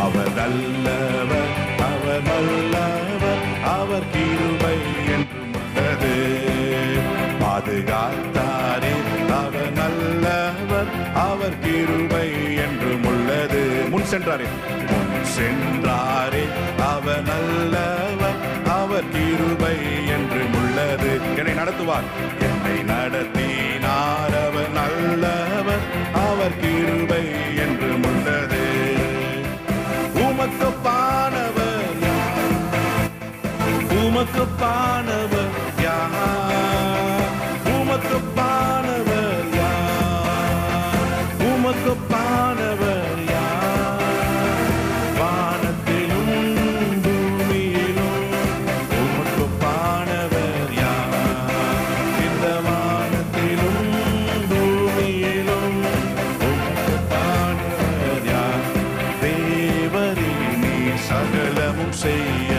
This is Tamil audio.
அவர் நல்லவர், அவர் நல்லவர், அவர் கிருபை என்றும் உள்ளது. பாதுகாத்தாரே அவர் நல்லவர், அவர் கிருபை என்றும் உள்ளது. முன் சென்றாரே அவர் நல்லவர், அவர் கிருபை என்றும் உள்ளது. என்னை நடத்துவார், என்னை நடத்தினார், அவர் நல்லவர், அவர் கிருபை என்றும் உள்ளது. உமக்கு பானவர் யார், உமக்கு பானவர் யார், உமக்கு பானவர் யார், உமக்கு பானவர் யார், வானத்திலும் பூமியிலும் உமக்கு பானவர் யார், இந்த வானத்திலும் பூமியிலும் உமக்கு பானவர் யார். தேவரே நீ சகலமும் செய்ய